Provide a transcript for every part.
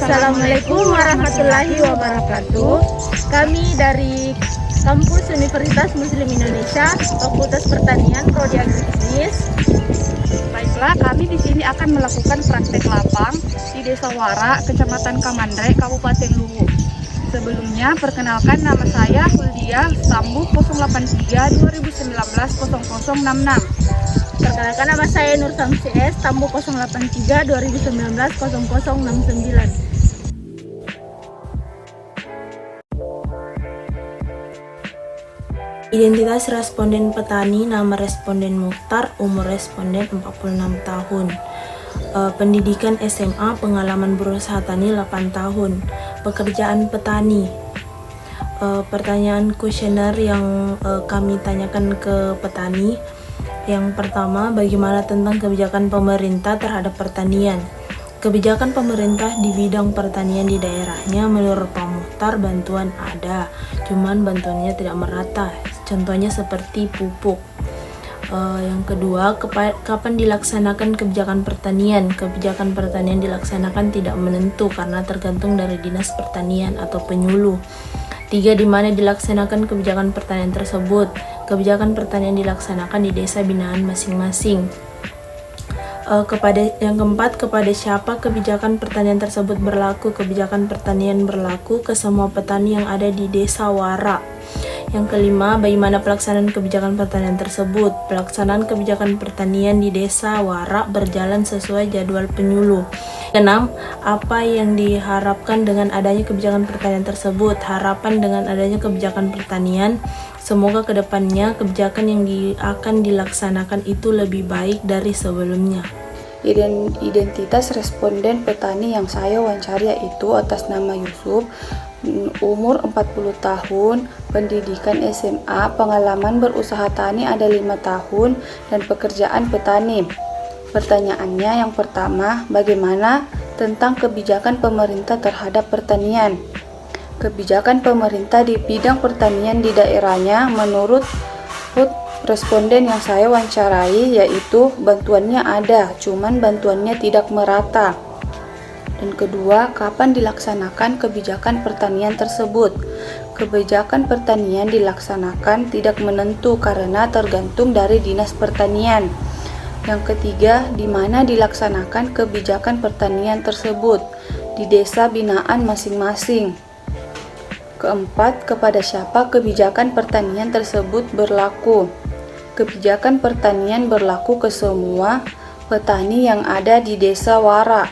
Assalamualaikum warahmatullahi wabarakatuh. Kami dari Kampus Universitas Muslim Indonesia, Fakultas Pertanian, Prodi Agribisnis. Baiklah, kami di sini akan melakukan praktek lapang di Desa Wara, Kecamatan Kamandre, Kabupaten Luwu. Sebelumnya, perkenalkan nama saya Huldia Sambu 083 2019 0066. Perkenalkan nama saya Nur Samsi S, Tambu 083 2019 0069. Identitas responden petani, nama responden Mukhtar, umur responden 46 tahun. Pendidikan SMA, pengalaman berusaha tani 8 tahun. Pekerjaan petani. Pertanyaan kuesioner yang kami tanyakan ke petani. Yang pertama, bagaimana tentang kebijakan pemerintah terhadap pertanian? Kebijakan pemerintah di bidang pertanian di daerahnya, menurut Pak Mukhtar, bantuan ada, cuman bantuannya tidak merata. Contohnya seperti pupuk. Yang kedua, kapan dilaksanakan kebijakan pertanian? Kebijakan pertanian dilaksanakan tidak menentu karena tergantung dari Dinas Pertanian atau penyuluh. 3. Di mana dilaksanakan kebijakan pertanian tersebut? Kebijakan pertanian dilaksanakan di desa binaan masing-masing. Yang keempat, kepada siapa kebijakan pertanian tersebut berlaku? Kebijakan pertanian berlaku ke semua petani yang ada di Desa Wara. Yang kelima, bagaimana pelaksanaan kebijakan pertanian tersebut? Pelaksanaan kebijakan pertanian di Desa Wara berjalan sesuai jadwal penyuluh. Keenam, apa yang diharapkan dengan adanya kebijakan pertanian tersebut? Harapan dengan adanya kebijakan pertanian, semoga kedepannya kebijakan yang akan dilaksanakan itu lebih baik dari sebelumnya. Identitas responden petani yang saya wawancara yaitu atas nama Yusuf, umur 40 tahun, pendidikan SMA, pengalaman berusaha tani ada 5 tahun, dan pekerjaan petani. Pertanyaannya yang pertama, bagaimana tentang kebijakan pemerintah terhadap pertanian? Kebijakan pemerintah di bidang pertanian di daerahnya menurut responden yang saya wawancarai yaitu bantuannya ada, cuman bantuannya tidak merata. Dan kedua, kapan dilaksanakan kebijakan pertanian tersebut? Kebijakan pertanian dilaksanakan tidak menentu karena tergantung dari Dinas Pertanian. Yang ketiga, di mana dilaksanakan kebijakan pertanian tersebut? Di desa binaan masing-masing. Keempat, kepada siapa kebijakan pertanian tersebut berlaku? Kebijakan pertanian berlaku ke semua petani yang ada di Desa Wara.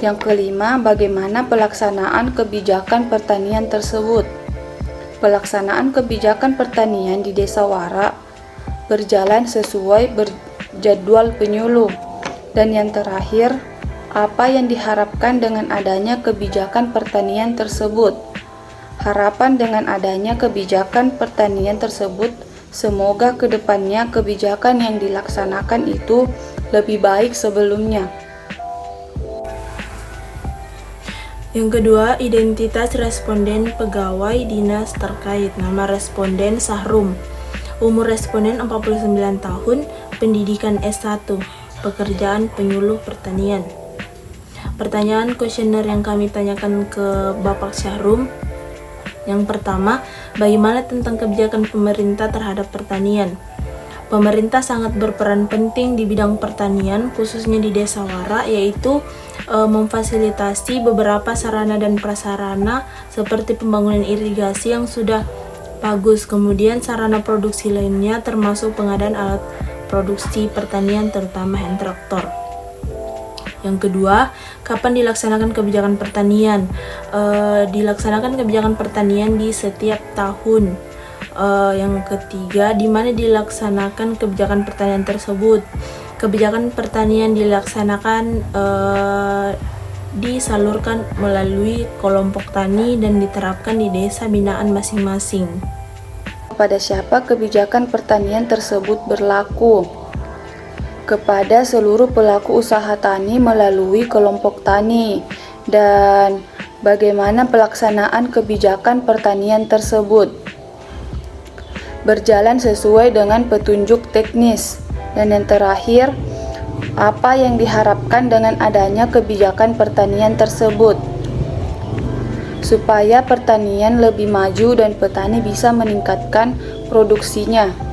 Yang kelima, bagaimana pelaksanaan kebijakan pertanian tersebut? Pelaksanaan kebijakan pertanian di Desa Wara berjalan sesuai jadwal penyuluh. Dan yang terakhir, apa yang diharapkan dengan adanya kebijakan pertanian tersebut? Harapan dengan adanya kebijakan pertanian tersebut, semoga kedepannya kebijakan yang dilaksanakan itu lebih baik sebelumnya. Yang kedua, identitas responden pegawai dinas terkait. Nama responden Sahrum, umur responden 49 tahun, pendidikan S1, pekerjaan penyuluh pertanian. Pertanyaan kuesioner yang kami tanyakan ke Bapak Syahrum. Yang pertama, bagaimana tentang kebijakan pemerintah terhadap pertanian? Pemerintah sangat berperan penting di bidang pertanian, khususnya di Desa Wara, yaitu memfasilitasi beberapa sarana dan prasarana seperti pembangunan irigasi yang sudah bagus. Kemudian sarana produksi lainnya termasuk pengadaan alat produksi pertanian terutama hand traktor. Yang kedua, kapan dilaksanakan kebijakan pertanian? Dilaksanakan kebijakan pertanian di setiap tahun. Yang ketiga, di mana dilaksanakan kebijakan pertanian tersebut? Kebijakan pertanian dilaksanakan disalurkan melalui kelompok tani dan diterapkan di desa binaan masing-masing. Kepada siapa kebijakan pertanian tersebut berlaku? Kepada seluruh pelaku usaha tani melalui kelompok tani. Dan bagaimana pelaksanaan kebijakan pertanian tersebut? Berjalan sesuai dengan petunjuk teknis. Dan yang terakhir, Apa yang diharapkan dengan adanya kebijakan pertanian tersebut? Supaya pertanian lebih maju dan petani bisa meningkatkan produksinya.